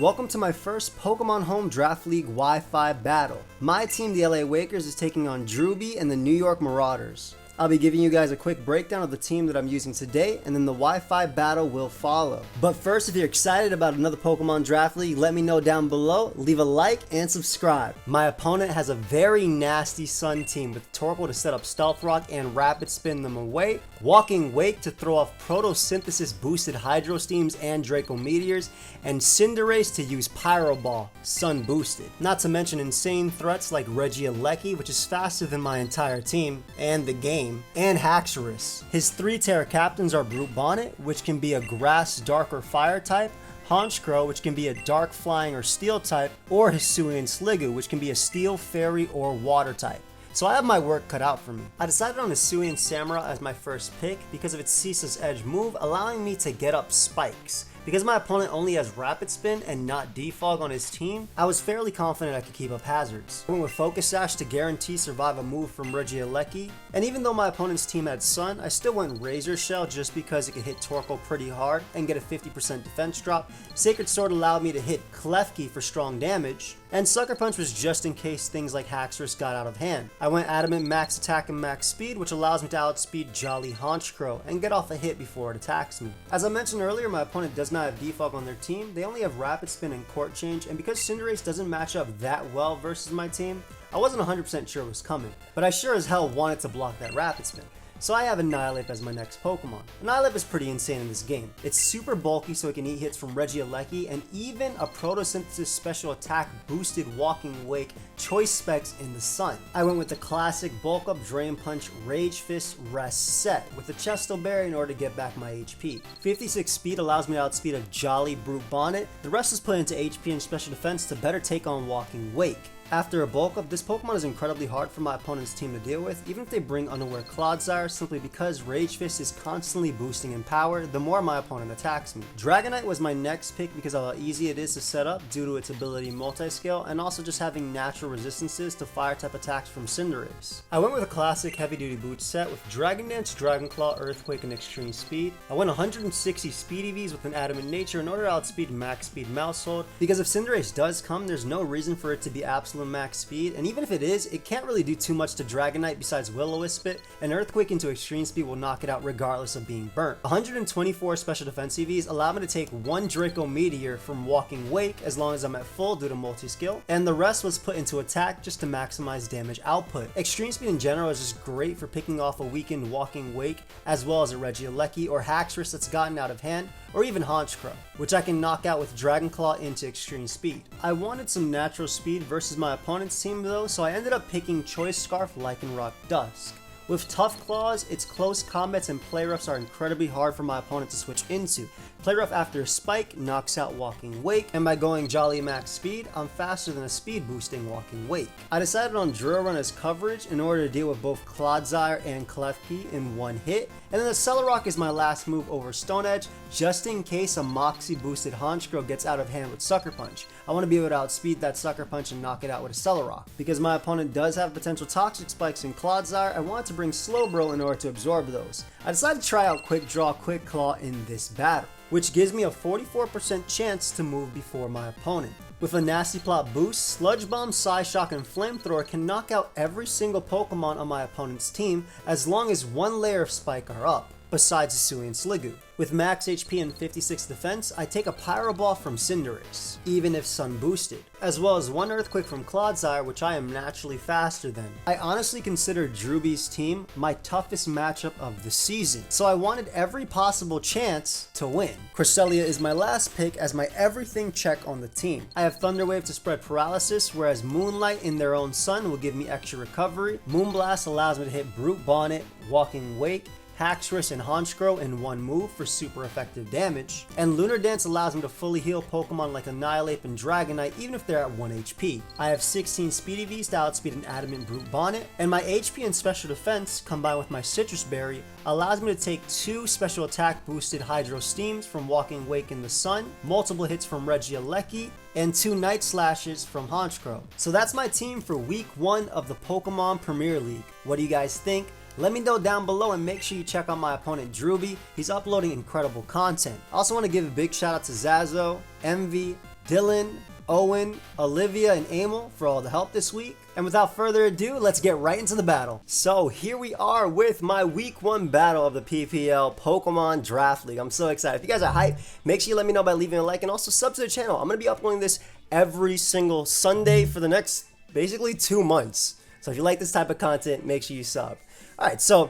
Welcome to my first Pokemon Home Draft League Wi-Fi battle. My team, the LA Wakers, is taking on Drewby and the New York Marauders. I'll be giving you guys a quick breakdown of the team that I'm using today, and then the Wi-Fi battle will follow. But first, if you're excited about another Pokemon Draft League, let me know down below, leave a like, and subscribe. My opponent has a very nasty Sun team with Torkoal to set up Stealth Rock and Rapid Spin them away, Walking Wake to throw off Photosynthesis boosted Hydro Steams and Draco Meteors, and Cinderace to use Pyro Ball, Sun boosted. Not to mention insane threats like Regieleki, which is faster than my entire team and the game, and Haxorus. His 3 Terra Captains are Brute Bonnet, which can be a Grass, Dark, or Fire type, Honchkrow, which can be a Dark, Flying, or Steel type, or Hisuian Sliggoo, which can be a Steel, Fairy, or Water type. So I have my work cut out for me. I decided on Hisuian Samurott as my first pick because of its Ceaseless Edge move, allowing me to get up spikes. Because my opponent only has Rapid Spin and not Defog on his team, I was fairly confident I could keep up hazards. I went with Focus Sash to guarantee survive a move from Regieleki, and even though my opponent's team had Sun, I still went Razor Shell just because it could hit Torkoal pretty hard and get a 50% defense drop. Sacred Sword allowed me to hit Klefki for strong damage, and Sucker Punch was just in case things like Haxorus got out of hand. I went Adamant Max Attack and Max Speed, which allows me to outspeed Jolly Honchkrow and get off a hit before it attacks me. As I mentioned earlier, my opponent does not have Defog on their team. They only have Rapid Spin and Court Change, and because Cinderace doesn't match up that well versus my team, I wasn't 100% sure it was coming, but I sure as hell wanted to block that Rapid Spin. So I have Annihilape as my next Pokemon. Annihilape is pretty insane in this game. It's super bulky so it can eat hits from Regieleki, and even a Photosynthesis special attack boosted Walking Wake choice specs in the Sun. I went with the classic Bulk Up Drain Punch Rage Fist Rest set with the Chesto Berry in order to get back my HP. 56 speed allows me to outspeed a Jolly Brute Bonnet. The rest is put into HP and special defense to better take on Walking Wake. After a bulk up, this Pokemon is incredibly hard for my opponent's team to deal with, even if they bring Unaware Clodsire, simply because Rage Fist is constantly boosting in power the more my opponent attacks me. Dragonite was my next pick because of how easy it is to set up due to its ability multi-scale, and also just having natural resistances to fire type attacks from Cinderace. I went with a classic heavy duty boot set with Dragon Dance, Dragon Claw, Earthquake, and Extreme Speed. I went 160 speed EVs with an Adamant Nature in order to outspeed Max Speed Mousehold, because if Cinderace does come, there's no reason for it to be absolute max speed, and even if it is, it can't really do too much to Dragonite besides Will-O-Wisp it, and Earthquake into Extreme Speed will knock it out regardless of being burnt. 124 special defense EVs allow me to take 1 Draco Meteor from Walking Wake as long as I'm at full due to multi-skill, and the rest was put into attack just to maximize damage output. Extreme Speed in general is just great for picking off a weakened Walking Wake, as well as a Regieleki or Haxorus that's gotten out of hand, or even Honchkrow, which I can knock out with Dragon Claw into Extreme Speed. I wanted some natural speed versus my opponent's team though, so I ended up picking Choice Scarf Lycanroc Dusk. With Tough Claws, its close combats and play roughs are incredibly hard for my opponent to switch into. Play rough after a spike knocks out Walking Wake, and by going Jolly Max Speed, I'm faster than a speed boosting Walking Wake. I decided on Drill Run as coverage in order to deal with both Clodsire and Klefki in one hit, and then the Celerock is my last move over Stone Edge, just in case a Moxie boosted Honchkrow gets out of hand with Sucker Punch. I want to be able to outspeed that Sucker Punch and knock it out with a Celerock. Because my opponent does have potential Toxic Spikes in Clodsire, I wanted to bring Slowbro in order to absorb those. I decided to try out Quick Draw, Quick Claw in this battle, which gives me a 44% chance to move before my opponent. With a Nasty Plot boost, Sludge Bomb, Psyshock, and Flamethrower can knock out every single Pokemon on my opponent's team as long as 1 layer of Spike are up, besides Hisuian Sliggoo. With max HP and 56 defense, I take a Pyro Ball from Cinderace, even if Sun boosted, as well as 1 Earthquake from Clodsire, which I am naturally faster than. I honestly consider Drewby's team my toughest matchup of the season, so I wanted every possible chance to win. Cresselia is my last pick as my everything check on the team. I have Thunder Wave to spread paralysis, whereas Moonlight in their own Sun will give me extra recovery. Moonblast allows me to hit Brute Bonnet, Walking Wake, Haxorus, and Honchkrow in one move for super effective damage, and Lunar Dance allows me to fully heal Pokemon like Annihilape and Dragonite even if they're at 1 HP. I have 16 speed EVs to outspeed an Adamant Brute Bonnet, and my HP and special defense combined with my Citrus Berry allows me to take 2 special attack boosted Hydro Steams from Walking Wake in the Sun, multiple hits from Regieleki, and 2 Night Slashes from Honchkrow. So that's my team for week 1 of the Pokemon Premier League. What do you guys think? Let me know down below, and make sure you check out my opponent Drewby. He's uploading incredible content. I also want to give a big shout out to Zazo, Envy, Dylan, Owen, Olivia, and Emil for all the help this week. And without further ado, let's get right into the battle. So here we are with my week 1 battle of the PPL Pokemon Draft League. I'm so excited. If you guys are hyped, make sure you let me know by leaving a like and also sub to the channel. I'm going to be uploading this every single Sunday for the next basically 2 months. So if you like this type of content, make sure you sub. Alright, so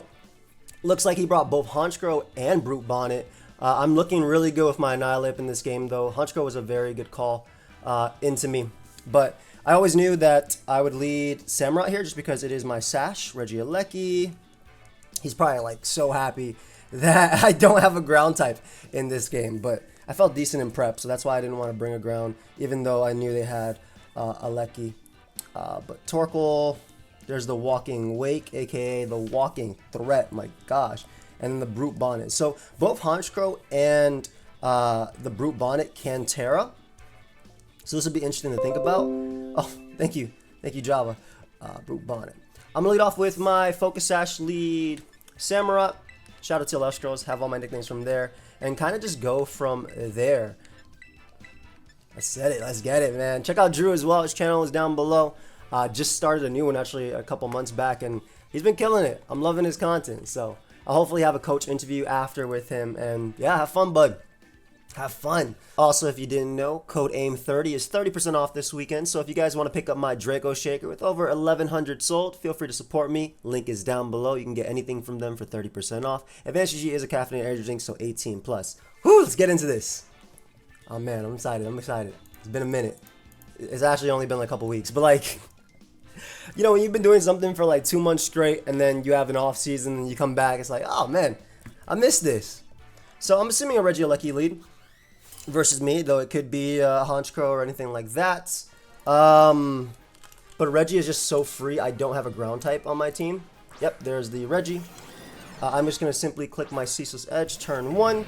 looks like he brought both Honchkrow and Brute Bonnet. I'm looking really good with my Annihilape in this game though. Honchkrow was a very good call into me. But I always knew that I would lead Samurott here just because it is my Sash, Regieleki. He's probably like so happy that I don't have a ground type in this game. But I felt decent in prep, so that's why I didn't want to bring a ground, even though I knew they had a Lecky. But Torkoal, there's the Walking Wake, aka the Walking Threat, my gosh. And then the Brute Bonnet. So both Honchkrow and the Brute Bonnet can Terra. So this will be interesting to think about. Oh, thank you. Thank you, Java. Brute Bonnet. I'm going to lead off with my Focus Sash lead Samurott. Shout out to Leskros. Have all my nicknames from there. And kind of just go from there. I said it. Let's get it, man. Check out Drew as well. His channel is down below. Just started a new one actually a couple months back. And he's been killing it. I'm loving his content. So I'll hopefully have a coach interview after with him. And yeah, have fun, bud. Have fun. Also, if you didn't know, code AIM30 is 30% off this weekend. So if you guys want to pick up my Draco Shaker with over 1,100 sold, feel free to support me. Link is down below. You can get anything from them for 30% off. Advanced GG is a caffeinated energy drink, so 18 plus. Whew, let's get into this. Oh man, I'm excited. I'm excited. It's been a minute. It's actually only been like a couple weeks, but like, you know, when you've been doing something for like 2 months straight and then you have an off season and you come back, it's like, oh man, I missed this. So I'm assuming a Regieleki lead versus me, though it could be Honchkrow or anything like that. But Reggie is just so free. I don't have a ground type on my team. Yep, there's the Reggie. I'm just going to simply click my Ceaseless Edge, turn 1,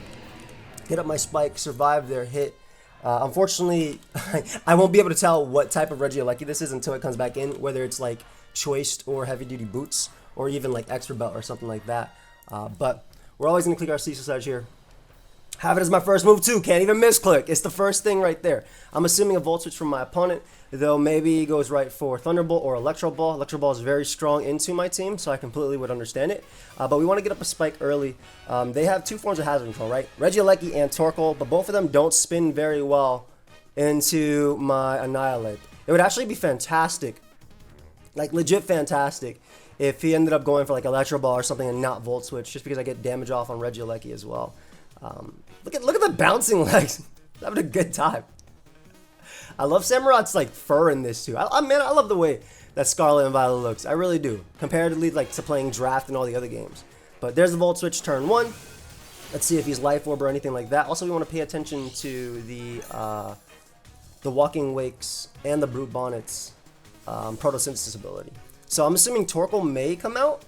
hit up my Spike, survive their hit. Unfortunately, I won't be able to tell what type of Regieleki this is until it comes back in, whether it's like choiced or heavy duty boots or even like extra belt or something like that. But we're always going to click our Ceaseless Edge here. Have it as my first move too. Can't even misclick. It's the first thing right there. I'm assuming a Volt Switch from my opponent, though maybe he goes right for Thunderbolt or Electro Ball. Electro Ball is very strong into my team, so I completely would understand it. But we want to get up a Spike early. They have 2 forms of Hazard Control, right? Regieleki and Torkoal, but both of them don't spin very well into my Annihilape. It would actually be fantastic, like legit fantastic, if he ended up going for like Electro Ball or something and not Volt Switch, just because I get damage off on Regieleki as well. Look at the bouncing legs. Having a good time. I love Samurott's like fur in this too. Man, I love the way that Scarlet and Violet looks. I really do. Comparatively like to playing Draft and all the other games. But there's the Volt Switch turn 1. Let's see if he's Life Orb or anything like that. Also, we want to pay attention to the Walking Wakes and the Brute Bonnet's Photosynthesis ability. So I'm assuming Torkoal may come out.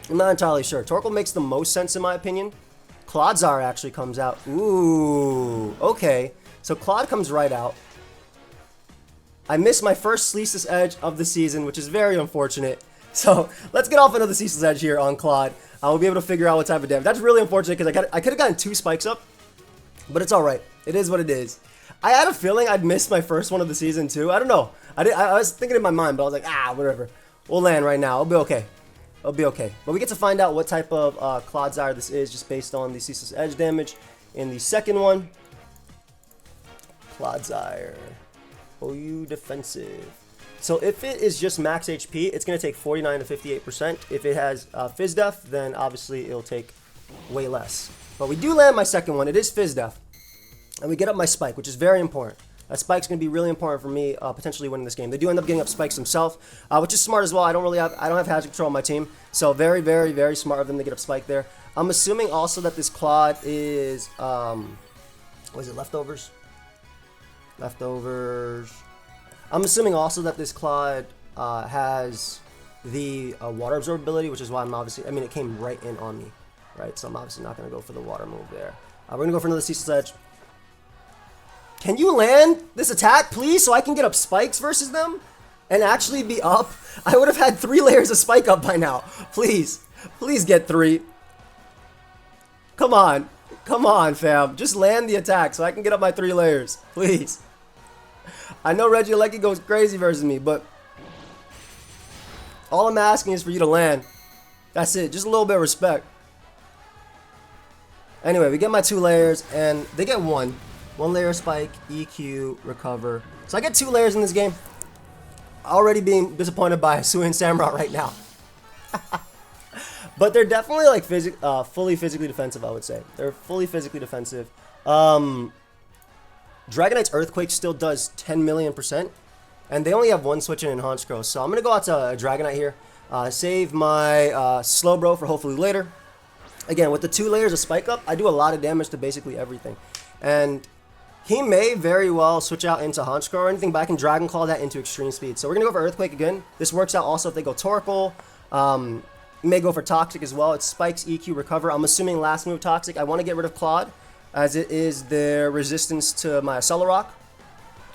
I'm not entirely sure. Torkoal makes the most sense in my opinion. Clodsar actually comes out. Ooh, okay. So Claude comes right out. I missed my first Ceaseless Edge of the season, which is very unfortunate. So let's get off another Ceaseless Edge here on Claude. I will be able to figure out what type of damage. That's really unfortunate because I could have gotten 2 spikes up, but it's all right. It is what it is. I had a feeling I'd missed my first one of the season too. I don't know. I was thinking in my mind, but I was like, whatever. We'll land right now. It'll be okay. It'll be okay. But we get to find out what type of Clodsire this is just based on the Ceaseless Edge damage in the second one. Clodsire. OU defensive. So if it is just max HP, it's going to take 49 to 58%. If it has Fizz Def, then obviously it'll take way less. But we do land my second one. It is Fizz Def. And we get up my Spike, which is very important. That Spike's going to be really important for me potentially winning this game. They do end up getting up Spikes themselves, which is smart as well. I don't have Hazard Control on my team, so very, very, very smart of them to get up Spike there. I'm assuming also that this Claude is, what is it, Leftovers? Leftovers. I'm assuming also that this Claude has the Water Absorb ability, which is why I'm obviously, I mean, it came right in on me, right? So I'm obviously not going to go for the Water move there. We're going to go for another Ceaseless Edge. Can you land this attack, please, so I can get up Spikes versus them and actually be up? I would have had 3 layers of Spike up by now. Please. Please get 3. Come on. Come on, fam. Just land the attack so I can get up my 3 layers. Please. I know Regieleki goes crazy versus me, but all I'm asking is for you to land. That's it. Just a little bit of respect. Anyway, we get my 2 layers, and they get 1. 1 layer spike, EQ, recover. So I get 2 layers in this game. Already being disappointed by Hisuian Samurott right now. But they're definitely like fully physically defensive, I would say. They're fully physically defensive. Dragonite's Earthquake still does 10 million %. And they only have 1 switch in Honchkrow. So I'm going to go out to Dragonite here. Save my Slowbro for hopefully later. Again, with the 2 layers of Spike Up, I do a lot of damage to basically everything. And he may very well switch out into Honchkrow or anything, but I can Dragon Claw that into Extreme Speed. So we're going to go for Earthquake again. This works out also if they go Torkoal. You may go for Toxic as well. It's Spikes, EQ, Recover. I'm assuming last move Toxic. I want to get rid of Claude, as it is their resistance to my Accelerock,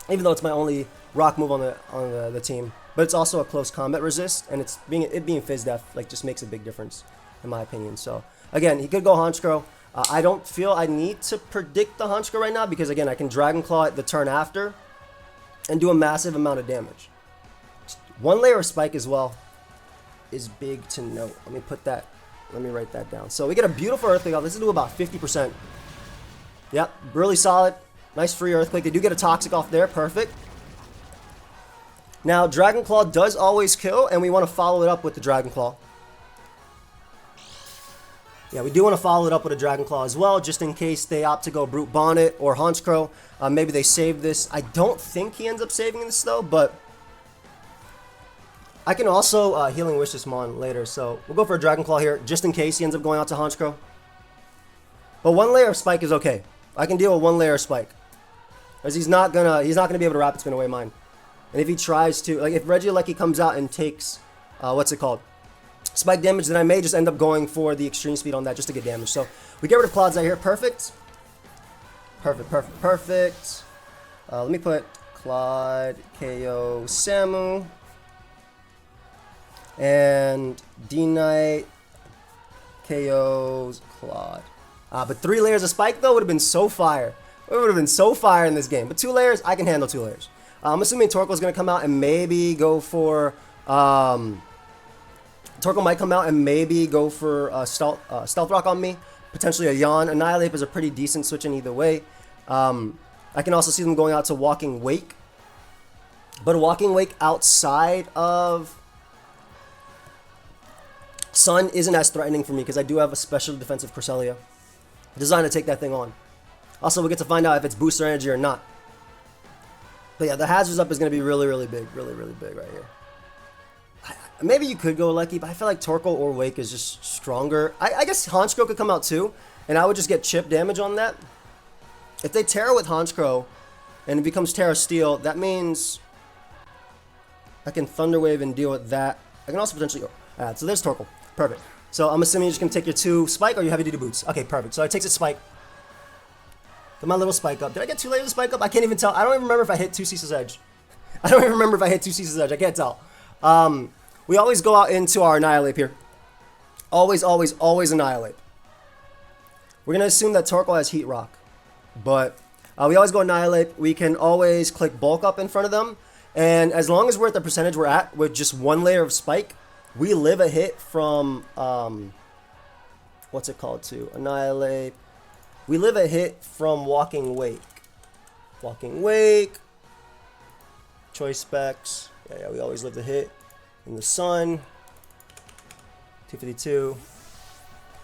even though it's my only rock move on the team. But it's also a close combat resist, and it being Fizz Def like just makes a big difference, in my opinion. So again, he could go Honchkrow. I don't feel I need to predict the Honchkrow right now because again, I can Dragon Claw it the turn after and do a massive amount of damage. 1 layer of Spike as well is big to note. Let me write that down. So we get a beautiful Earthquake off. This will do about 50%. Yep, really solid. Nice free Earthquake. They do get a Toxic off there. Perfect. Now, Dragon Claw does always kill, and we want to follow it up with the Dragon Claw. Yeah, we do want to follow it up with a Dragon Claw as well, just in case they opt to go Brute Bonnet or Honchkrow. Maybe they save this. I don't think he ends up saving this, though, but I can also Healing Wish this Mon later, so we'll go for a Dragon Claw here, just in case he ends up going out to Honchkrow. But 1 layer of Spike is okay. I can deal with 1 layer of Spike, because he's not gonna be able to Rapid Spin away mine. And if he tries to, like if Regieleki comes out and takes, what's it called, Spike damage, then I may just end up going for the Extreme Speed on that just to get damage. So we get rid of Claude's out here. Perfect. Perfect, perfect, perfect. Let me put Claude, KO, Samu. And D-Knight KOs Claude. But 3 layers of Spike, though, would have been so fire. It would have been so fire in this game. But 2 layers, I can handle 2 layers. I'm assuming Torkoal's going to come out and maybe go for... Torkoal might come out and maybe go for Stealth Rock on me. Potentially a Yawn. Annihilape is a pretty decent switch in either way. I can also see them going out to Walking Wake. But a Walking Wake outside of Sun isn't as threatening for me because I do have a special defensive Cresselia designed to take that thing on. Also, we'll get to find out if it's booster energy or not. But yeah, the hazards up is going to be really, really big. Really, really big right here. Maybe you could go Lucky, but I feel like Torkoal or Wake is just stronger. I guess Honchkrow could come out too, and I would just get chip damage on that. If they Terra with Honchkrow and it becomes Terra Steel, that means I can Thunder Wave and deal with that. I can also potentially go. So there's Torkoal. Perfect. So I'm assuming you're just going to take your 2 Spike or you have your boots. Okay, perfect. So it takes a Spike. Put my little Spike up. Did I get 2 layers of Spike up? I can't even tell. I don't even remember if I hit 2 Ceaseless Edge. I don't even remember if I hit 2 Ceaseless Edge. I can't tell. We always go out into our Annihilape here. Always, always, always Annihilape. We're going to assume that Torkoal has Heat Rock. But we always go Annihilape. We can always click Bulk Up in front of them. And as long as we're at the percentage we're at with just 1 layer of Spike, we live a hit from, what's it called to? Annihilape. We live a hit from Walking Wake. Walking Wake. Choice Specs. Yeah, we always live the hit. In the Sun. 252.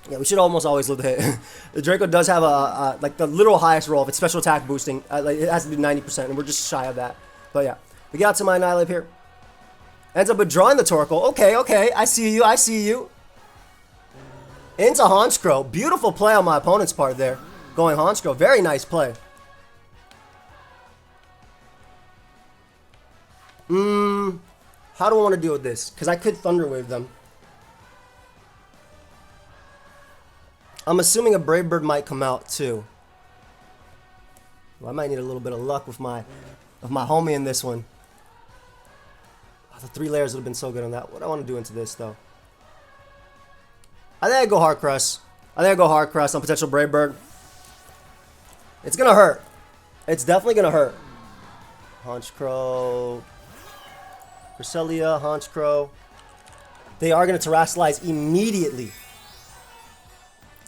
Yeah, we should almost always live the hit. The Draco does have like the literal highest roll. If it's special attack boosting, like it has to be 90%, and we're just shy of that. But yeah, we get out to my Annihilape here. Ends up withdrawing the Torkoal. Okay, okay. I see you. I see you. Into Honchkrow. Beautiful play on my opponent's part there. Going Honchkrow. Very nice play. How do I want to deal with this? Because I could Thunder Wave them. I'm assuming a Brave Bird might come out too. Well, I might need a little bit of luck with my homie in this one. The 3 layers would have been so good on that. What do I want to do into this, though? I think I go Hard Crust. I think I go Hard Crust on potential Brave Bird. It's gonna hurt. It's definitely gonna hurt. Honchkrow. Cresselia, Honchkrow. They are gonna Terrasilize immediately.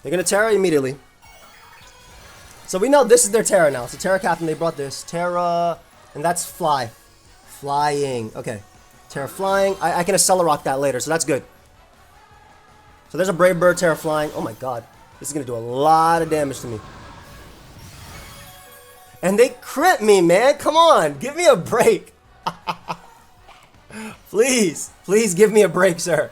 They're gonna Terra immediately. So we know this is their Terra now. So Terra Captain, they brought this. Terra, and that's Fly. Flying. Okay. Terra Flying. I can Accelerock that later, so that's good. So there's a Brave Bird, Terra Flying. Oh my god. This is gonna do a lot of damage to me. And they crit me, man. Come on. Give me a break. Please. Please give me a break, sir.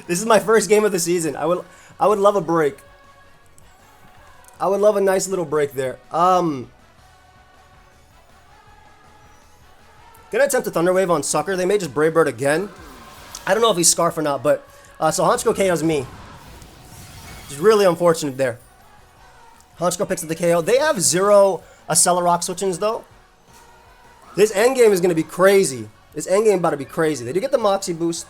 This is my first game of the season. I would love a break. I would love a nice little break there. Gonna attempt a Thunder Wave on Sucker. They may just Brave Bird again. I don't know if he's Scarf or not, but so Honchkrow KOs me. Which is really unfortunate there. Honchkrow picks up the KO. They have 0 Accelerock switch-ins though. This endgame is gonna be crazy. This endgame about to be crazy. They do get the Moxie boost.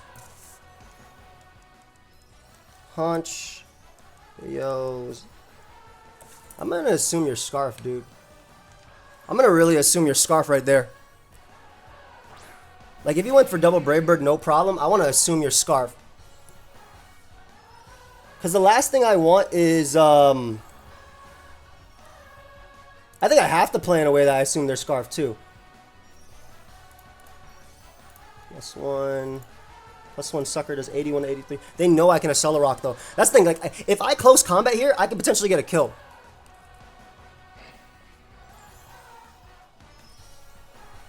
Haunch. KOs. I'm gonna assume your Scarf, dude. I'm gonna really assume your Scarf right there. Like, if you went for double Brave Bird, no problem. I want to assume your Scarf. Because the last thing I want is, I think I have to play in a way that I assume their Scarf, too. +1. +1 Sucker does 81 to 83. They know I can Accelerock, though. That's the thing. Like, if I close combat here, I could potentially get a kill.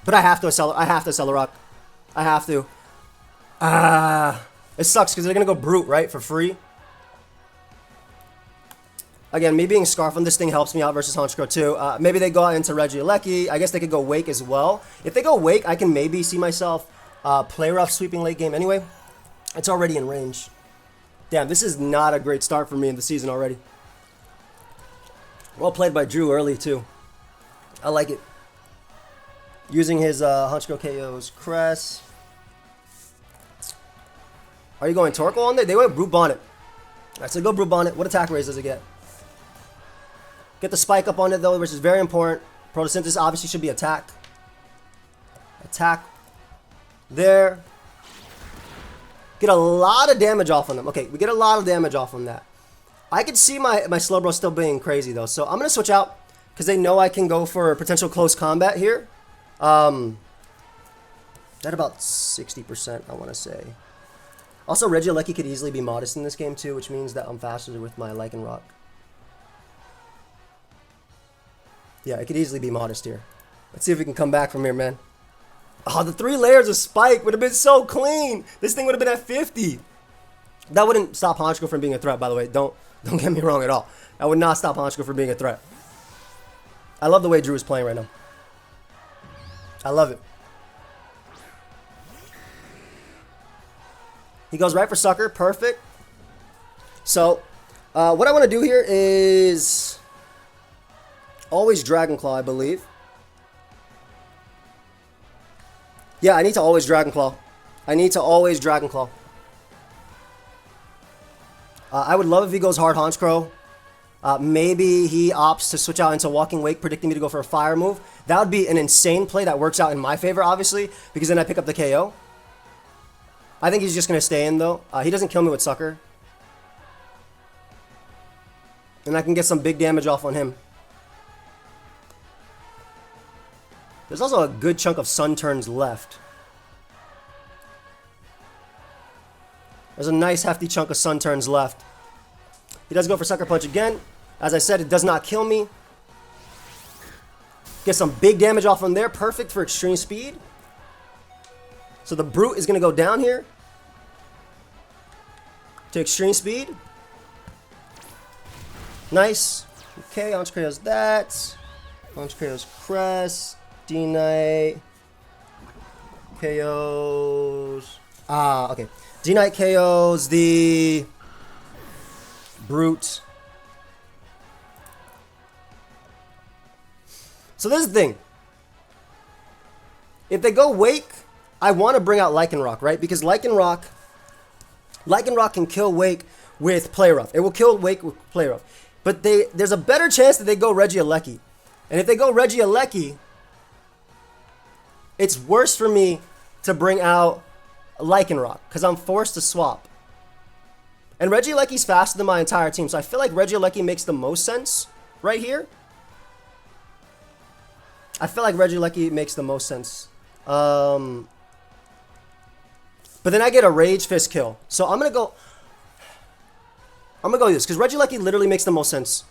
But I have to Accelerock. I have to. It sucks because they're going to go Brute, right? For free. Again, me being Scarf on this thing helps me out versus Honchkrow too. Maybe they go out into Regieleki. I guess they could go Wake as well. If they go Wake, I can maybe see myself play rough sweeping late game anyway. It's already in range. Damn, this is not a great start for me in the season already. Well played by Drew early too. I like it. Using his Honchkrow KO's Crest. Are you going Torkoal on there? They went Brute Bonnet. Alright, so go Brute Bonnet. What attack raise does it get? Get the Spike up on it though, which is very important. Photosynthesis obviously should be attack. Attack. There. Get a lot of damage off on them. Okay, we get a lot of damage off on that. I could see my Slowbro still being crazy though, so I'm going to switch out because they know I can go for potential close combat here. At about 60%, I want to say. Also, Regieleki could easily be modest in this game too, which means that I'm faster with my Lycanroc. Yeah, it could easily be modest here. Let's see if we can come back from here, man. Oh, the 3 layers of Spike would have been so clean. This thing would have been at 50. That wouldn't stop Honchkrow from being a threat, by the way. Don't get me wrong at all. That would not stop Honchkrow from being a threat. I love the way Drew is playing right now. I love it. He goes right for Sucker. Perfect. So, what I want to do here is always Dragon Claw, I believe. Yeah, I need to always Dragon Claw. I need to always Dragon Claw. I would love if he goes hard Honchkrow. Maybe he opts to switch out into Walking Wake, predicting me to go for a Fire move. That would be an insane play that works out in my favor, obviously, because then I pick up the KO. I think he's just going to stay in, though. He doesn't kill me with Sucker. And I can get some big damage off on him. There's also a good chunk of Sun turns left. There's a nice hefty chunk of Sun turns left. He does go for Sucker Punch again. As I said, it does not kill me. Get some big damage off on there. Perfect for extreme speed. So the Brute is going to go down here to extreme speed. Nice. Okay, Honchkrow's that. Honchkrow's Crest. D-Knight. KOs. Okay. D-Knight KOs the Brute. So this is the thing. If they go Wake, I want to bring out Lycanroc, right? Because Lycanroc can kill Wake with Play Rough. It will kill Wake with Play Rough. But there's a better chance that they go Regieleki. And if they go Regieleki, it's worse for me to bring out Lycanroc because I'm forced to swap. And Regieleki's faster than my entire team, so I feel like Regieleki makes the most sense right here. I feel like Regieleki makes the most sense. But then I get a Rage Fist kill. So I'm going to go this because Regieleki literally makes the most sense.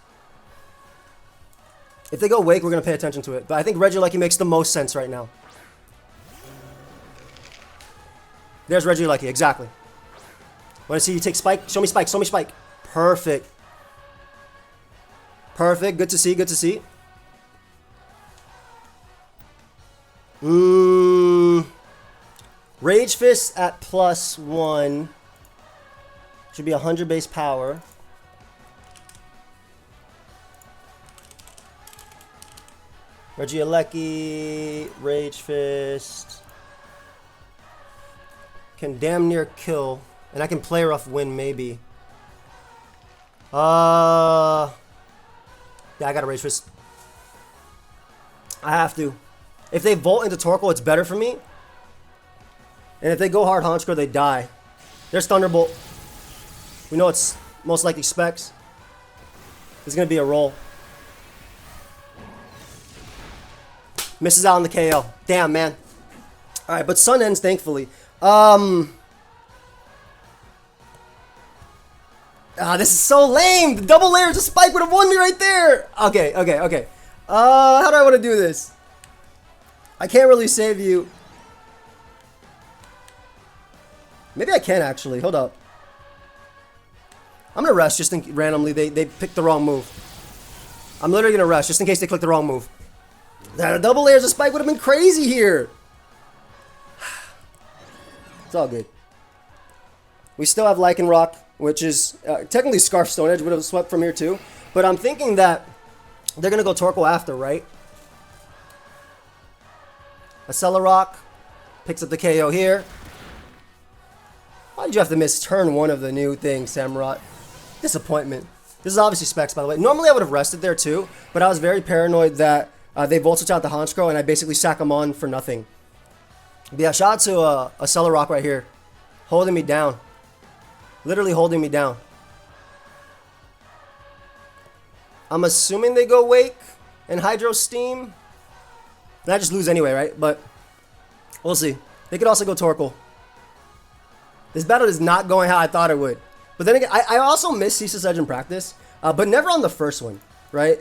If they go Wake, we're going to pay attention to it. But I think Regieleki makes the most sense right now. There's Regieleki, exactly. Want to see you take Spike? Show me Spike, show me Spike. Perfect. Perfect, good to see, good to see. Rage Fist at +1. Should be 100 base power. Regieleki, Rage Fist. Can damn near kill. And I can play rough win maybe. Yeah, I got a Rage Fist. I have to. If they Volt into Torkoal, it's better for me. And if they go hard Honchkrow, they die. There's Thunderbolt. We know it's most likely Specs. It's going to be a roll. Misses out on the KO. Damn, man. Alright, but Sun ends, thankfully. This is so lame. The double layers of Spike would have won me right there. Okay. How do I want to do this? I can't really save you. Maybe I can actually. Hold up. I'm going to rest just in randomly. They picked the wrong move. I'm literally going to rest just in case they click the wrong move. That double layers of Spike would have been crazy here. It's all good. We still have Lycanroc, which is technically Scarf Stone Edge would have swept from here too. But I'm thinking that they're going to go Torkoal after, right? Acerock picks up the KO here. Why did you have to miss turn 1 of the new thing, Samurott? Disappointment. This is obviously Specs, by the way. Normally I would have rested there too, but I was very paranoid that they Volt Switch out the Honchkrow and I basically sack them on for nothing. But yeah, shout out to Acerock right here. Holding me down. Literally holding me down. I'm assuming they go Wake and Hydro Steam. And I just lose anyway, right? But we'll see. They could also go Torkoal. This battle is not going how I thought it would. But then again, I also missed Ceaseless Edge in practice. But never on the first one, right?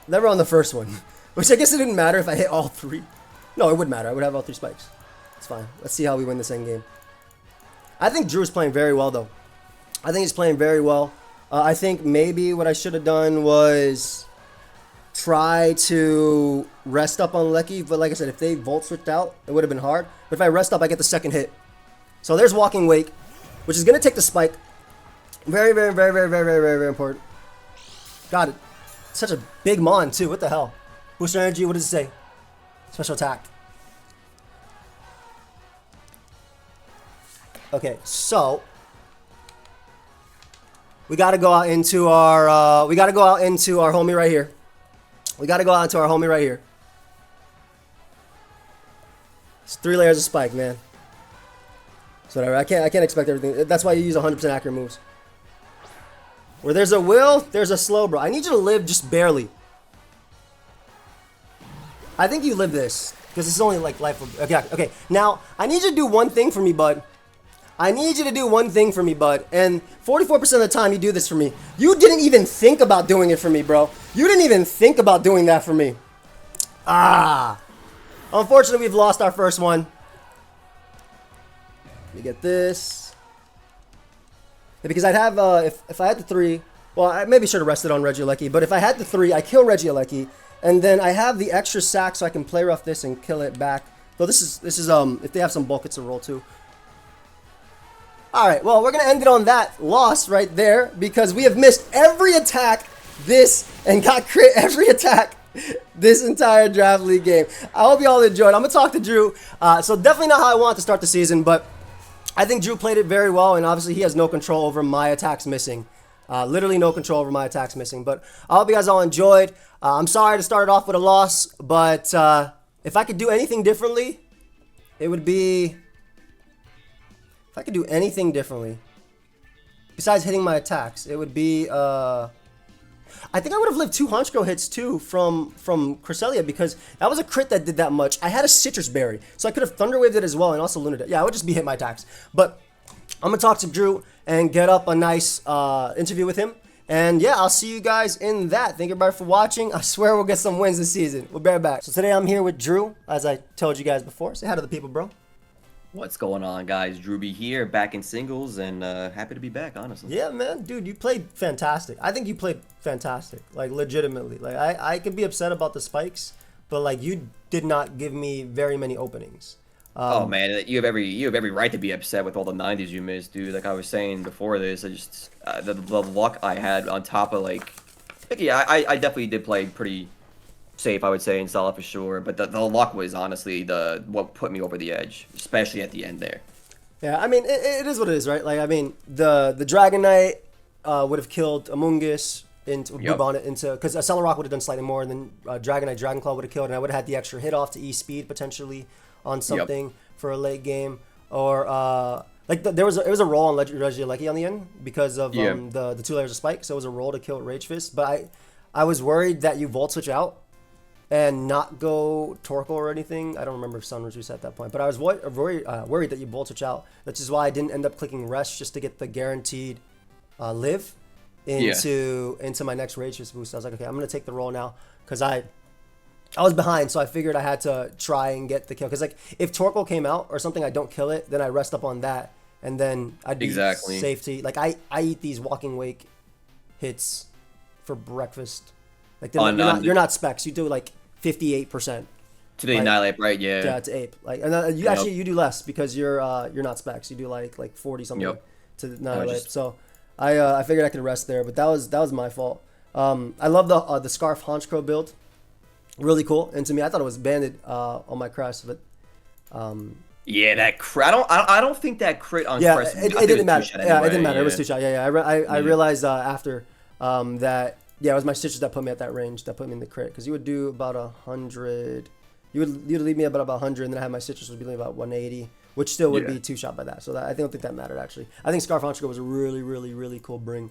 Never on the first one. Which I guess it didn't matter if I hit all 3. No, it would matter. I would have all 3 spikes. It's fine. Let's see how we win this end game. I think Drew's playing very well, though. I think he's playing very well. I think maybe what I should have done was try to rest up on Lecky. But like I said, if they Volt Switched out, it would have been hard. But if I rest up, I get the second hit. So there's Walking Wake, which is going to take the spike. Very, very, very, very, very, very, very, very important. Got it. Such a big Mon, too. What the hell? Boost energy, what does it say? Special attack. Okay, so we gotta go out into our homie right here. It's 3 layers of Spike, man. So whatever. I can't expect everything. That's why you use 100% accurate moves. Where there's a will, there's a slow, bro. I need you to live just barely. I think you live this because it's only like life. Okay. Now I need you to do one thing for me, bud. And 44% of the time you do this for me. You didn't even think about doing it for me, bro. You didn't even think about doing that for me. Unfortunately, we've lost our first one. Let me get this. Yeah, because I'd have, if I had the 3, well, I maybe should have rested on Regieleki, but if I had the 3, I kill Regieleki, and then I have the extra sack so I can play rough this and kill it back. Though this is if they have some bulk, it's a roll too. Alright, well, we're going to end it on that loss right there because we have missed every attack and got crit every attack this entire Draft League game. I hope you all enjoyed. I'm going to talk to Drew. So definitely not how I want to start the season, but I think Drew played it very well, and obviously he has no control over my attacks missing. Literally no control over my attacks missing. But I hope you guys all enjoyed. I'm sorry to start it off with a loss, but if I could do anything differently, it would be... If I could do anything differently, besides hitting my attacks, it would be... I think I would have lived 2 Honchkrow hits too from Cresselia, because that was a crit that did that much. I had a Citrus Berry, so I could have Thunder Waved it as well, and also Lunar Dance. Yeah, I would just be hit my attacks. But I'm gonna talk to Drew and get up a nice interview with him. And yeah, I'll see you guys in that. Thank you everybody for watching. I swear we'll get some wins this season. We'll be right back. So today I'm here with Drew, as I told you guys before. Say hi to the people, bro. What's going on, guys? Drewby here, back in singles, and happy to be back, honestly. Yeah, man, dude, you played fantastic. I think you played fantastic, like legitimately. Like I could be upset about the spikes, but like you did not give me very many openings. Oh man, you have every right to be upset with all the 90s you missed, dude. Like I was saying before this, I just the luck I had on top of like yeah, I definitely did play pretty safe, I would say, in solid for sure. But the luck was honestly what put me over the edge, especially at the end there. Yeah, I mean it is what it is, right? Like I mean the Dragon Knight would have killed Amoonguss into Bonnet into, because Ceaseless would have done slightly more, and then Dragon Knight Dragonclaw would have killed, and I would have had the extra hit off to E speed potentially on something for a late game, or like it was a roll on Regieleki on the end because of the 2 layers of spike, so it was a roll to kill Rage Fist. But I was worried that you Volt Switch out and not go Torkoal or anything. I don't remember if Sun was reset at that point, but I was worried that you Volt Switch out, which is why I didn't end up clicking Rest, just to get the guaranteed live into my next Rage Fist boost. I was like, okay, I'm gonna take the roll now, because I was behind, so I figured I had to try and get the kill. Because like if Torkoal came out or something, I don't kill it, then I rest up on that, and then I'd be safe to eat. Like I eat these Walking Wake hits for breakfast. Like you're not specs. You do like 58%. To the Annihilape, right? Yeah. Yeah, to ape. Like, and you actually you do less because you're not specs. You do like 40 something to the Annihilape. So I figured I could rest there, but that was my fault. I love the Scarf Honchkrow build. Really cool. And to me, I thought it was banded on my crest, but yeah, that crit. I don't think that crit on crest. It didn't matter. Anyway. It didn't matter. It was 2 shot. Yeah. I realized after that. Yeah, it was my stitches that put me at that range, that put me in the crit, because you would do about 100. You'd leave me about 100, and then I had my stitches would be about 180, which still would be 2 shot by that. So I don't think that mattered actually. I think Scarf Honchkrow was a really cool bring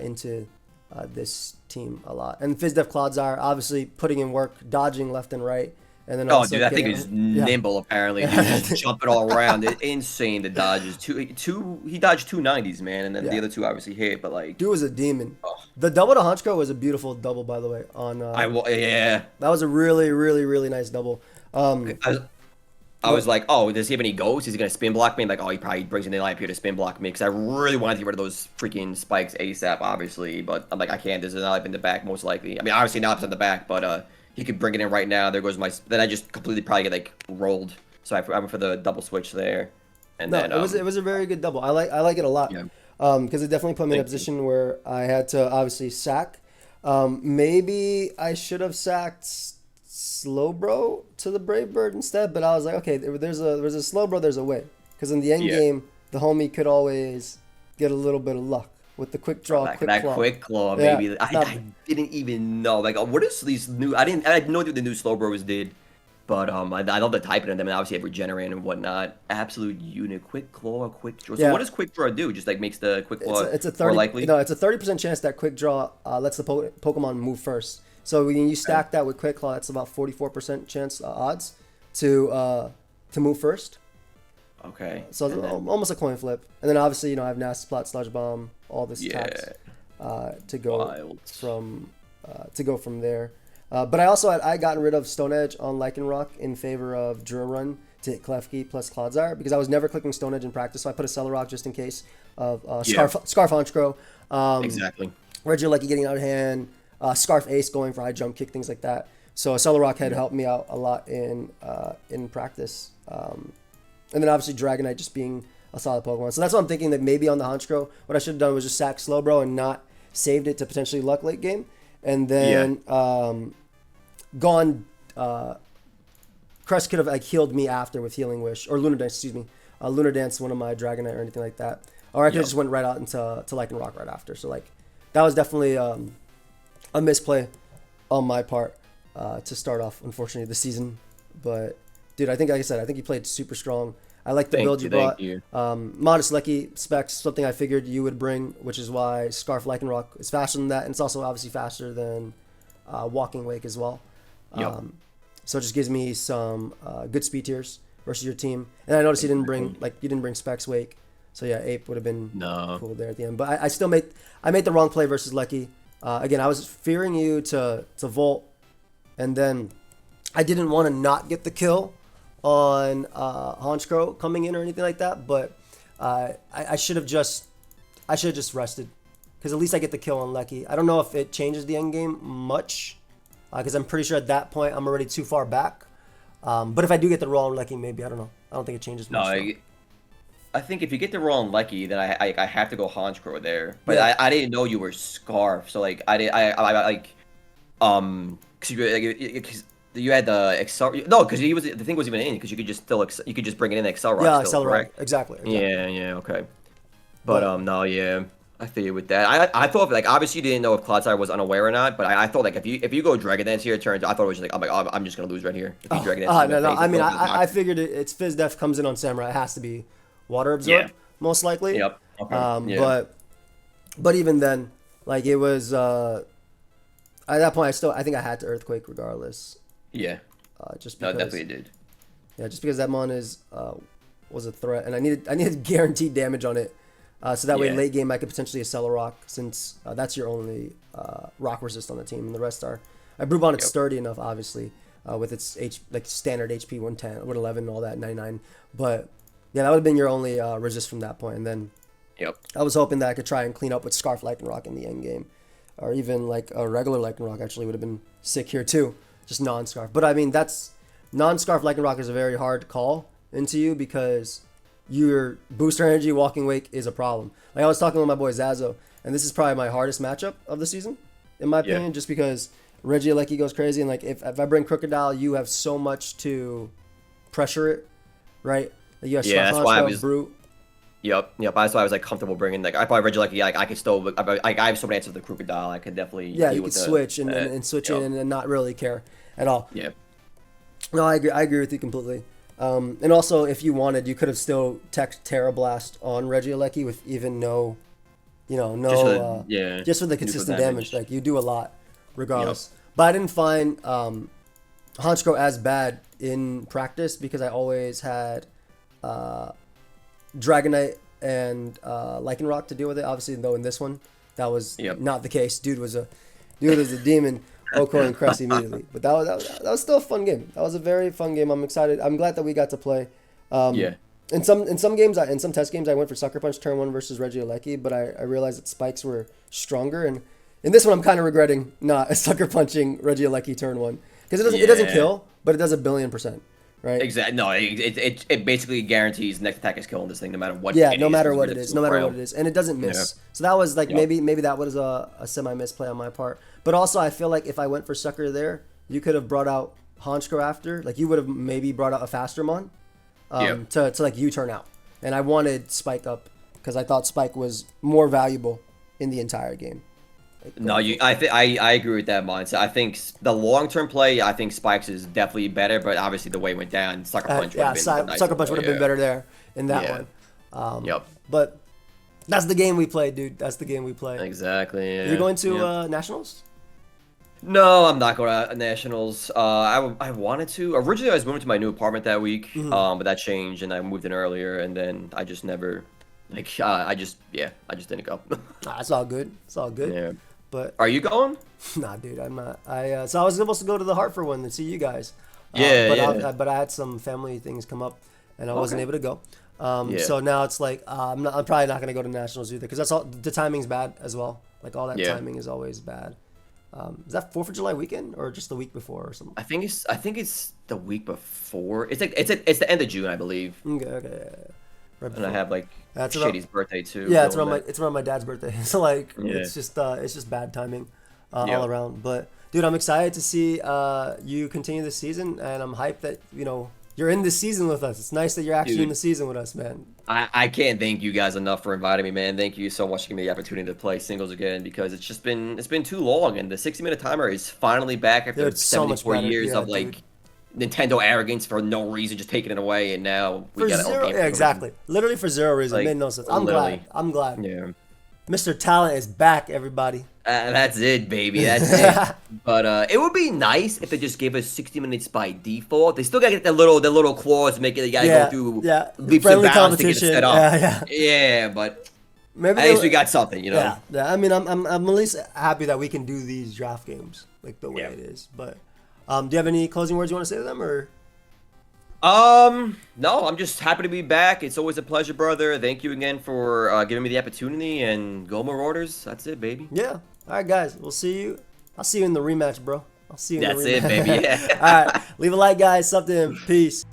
into this team a lot. And FizzDef Clodsire, obviously putting in work, dodging left and right. And then dude, that thing is nimble apparently. Dude, just jumping all around. It's insane, the dodges. He dodged 2 90s, man, and then the other 2 obviously hit, but like... Dude was a demon. Oh. The double to Honchkrow was a beautiful double, by the way. On yeah. That was a really nice double. I was like, oh, does he have any ghosts? Is he going to spin block me? And like, oh, he probably brings an Annihilape here to spin block me, because I really wanted to get rid of those freaking spikes ASAP, obviously, but I'm like, I can't. There's an Annihilape in the back, most likely. I mean, obviously Annihilape's in the back, but he could bring it in right now. There goes my... Then I just completely probably get like rolled. So I went for the double switch there. And then it was a very good double. I like it a lot. Because it definitely put me in a position where I had to obviously sack. Maybe I should have sacked Slowbro to the Brave Bird instead, but I was like, okay, there's a Slowbro, there's a way. Because in the end game, the homie could always get a little bit of luck with the quick draw, quick claw, baby. I didn't even know. Like, what is these new? I had no idea what the new Slowbros did, but I love the typing of them, and obviously have regenerate and whatnot. Absolute unit, quick claw, quick draw. So what does quick draw do? Just like makes the quick claw more likely? No, it's a 30% chance that quick draw lets the Pokemon move first. So when you stack that with quick claw, that's about 44% chance odds to move first. Okay. So almost a coin flip. And then obviously, I have Nasty Plot, Sludge Bomb, all this attacks to go from there. But I also had gotten rid of Stone Edge on Lycanroc in favor of Drill Run to hit Klefki plus Clodsire, because I was never clicking Stone Edge in practice, so I put a Ceaseless just in case of Scarf Honchkrow. Exactly. Regieleki getting out of hand, Scarf Ace going for high jump kick, things like that. So Ceaseless had helped me out a lot in practice. And then obviously Dragonite just being a solid Pokemon. So that's what I'm thinking, that maybe on the Honchkrow, what I should have done was just sack Slowbro and not saved it to potentially luck late game. And then Crest could have healed me after with Healing Wish, or Lunar Dance, excuse me. Lunar Dance, one of my Dragonite or anything like that. Or I could have just went right out into Lycanroc right after. So that was definitely a misplay on my part to start off, unfortunately, the season. But dude, I think, like I said, I think you played super strong. I like the build you brought. Thank you. Modest Lecky specs, something I figured you would bring, which is why Scarf Lycanroc is faster than that, and it's also obviously faster than Walking Wake as well. Yep. So it just gives me some good speed tiers versus your team. And I noticed you didn't bring Specs Wake, so yeah, Ape would have been cool there at the end. But I still made the wrong play versus Lecky. Again, I was fearing you to Volt, and then I didn't want to not get the kill on Honchkrow coming in or anything like that, but I should have just rested, because at least I get the kill on Lecky. I don't know if it changes the end game much, because I'm pretty sure at that point I'm already too far back. But if I do get the roll on Lecky, maybe, I don't know. I don't think it changes much. No, I think if you get the roll on Lecky, then I have to go Honchkrow there. But Yeah. I didn't know you were Scarf, so like because you had the Excel. No, because the thing was even in, because you could just you could just bring it in Excel. Yeah, still, Ceaseless, correct? exactly. Yeah, okay. But no, yeah, I figured with that. I thought, like, obviously you didn't know if Cloudsire was unaware or not, but I thought, like, if you go Dragon Dance here, it turns. I thought it was just like, I'm just gonna lose right here. If you Dragon Dance, No. I mean, I figured it's Fizz Def comes in on Samurai. It has to be water absorbed, most likely. Yep. Okay. Yeah. But even then, like, it was at that point I think I had to Earthquake regardless. Yeah. Just No, because, definitely did. Yeah, just because that mon was a threat, and I needed guaranteed damage on it, so that way late game I could potentially Accel Rock, since that's your only rock resist on the team, and the rest are. I Brew Bonnet's sturdy enough, obviously, with its standard HP 110, 111, all that 99, but yeah, that would have been your only resist from that point, and then. Yep. I was hoping that I could try and clean up with Scarf Lycanroc in the end game, or even like a regular Lycanroc actually would have been sick here too, just non-Scarf. But I mean, that's non-Scarf Lycanroc is a very hard call into you, because your booster energy Walking Wake is a problem. Like, I was talking with my boy Zazo, and this is probably my hardest matchup of the season, in my opinion, just because Regieleki goes crazy, and like if I bring Crocodile, you have so much to pressure it, right? Like, you have that's why I was. Brute. Yep. That's why I was like comfortable bringing, like, I probably read like I could still, I have so many answers to the Crocodile. I could definitely you could switch and switch in and not really care at all. Yeah. No, I agree with you completely. And also, if you wanted, you could have still tech Terra Blast on Regieleki with even just for the consistent damage. Like, you do a lot regardless. But I didn't find Honchkrow as bad in practice, because I always had Dragonite and Lycanroc to deal with it. Obviously, though, in this one, that was not the case. Dude was a demon. Oko and Cress immediately. But that was still a fun game. That was a very fun game. I'm excited. I'm glad that we got to play. In some games, in some test games, I went for Sucker Punch turn 1 versus Regieleki, but I realized that spikes were stronger. And in this one, I'm kind of regretting not Sucker Punching Regieleki turn 1, because it doesn't kill, but it does 1,000,000,000%. Right. Exactly. No, it basically guarantees next attack is killing this thing no matter what. Yeah, no matter what it is, and it doesn't miss. Yeah. So that was like maybe that was a semi misplay on my part. But also, I feel like if I went for Sucker there, you could have brought out Honchkrow after. Like, you would have maybe brought out a faster mon to like U-turn out. And I wanted Spike up, because I thought Spike was more valuable in the entire game. No, I agree with that mindset. I think the long-term play, I think Spikes is definitely better, but obviously the way it went down, Sucker Punch would have been Sucker Punch would have been better there in that one. But that's the game we played, dude. That's the game we played. Exactly. Yeah. You're going to Nationals? No, I'm not going to Nationals. I wanted to. Originally, I was moving to my new apartment that week, but that changed, and I moved in earlier, and then I just never, I just didn't go. It's all good. It's all good. Yeah. But are you going? Nah, dude, I'm not. So I was supposed to go to the Hartford one and see you guys. But I had some family things come up, and I wasn't able to go. So now it's like I'm probably not gonna go to Nationals either, because that's all. The timing's bad as well. Like, all that timing is always bad. Is that 4th of July weekend or just the week before or something? I think it's the week before. It's the end of June, I believe. Okay. Right, and I have Shady's birthday too. Yeah, it's around my dad's birthday. So it's just bad timing all around. But dude, I'm excited to see you continue this season, and I'm hyped that you're in the season with us. It's nice that you're actually Dude. in the season with us, man. I can't thank you guys enough for inviting me, man. Thank you so much for giving me the opportunity to play singles again because it's been too long, and the 60-minute timer is finally back after Dude, it's so much 74 better. years Yeah, of like dude. Nintendo arrogance for no reason, just taking it away, and now we For got zero, it. yeah, exactly. Literally for zero reason. Like, Made no sense. I'm literally. glad. I'm glad. Yeah. Mr. Talent is back, everybody. That's it, baby. That's it. But it would be nice if they just gave us 60 minutes by default. They still gotta get the little clause, make it. You gotta go through leaps and friendly bounds to get it competition. set up. Yeah. Yeah, but Maybe at least we got something, you know. Yeah, yeah. I mean, I'm at least happy that we can do these draft games like the way Yeah. it is. But do you have any closing words you want to say to them, or? No, I'm just happy to be back. It's always a pleasure, brother. Thank you again for giving me the opportunity, and go Marauders. That's it, baby. Yeah. All right, guys. We'll see you. I'll see you in the rematch, bro. I'll see you in That's the rematch. it, baby. Yeah. All right. Leave a like, guys. Something. Peace.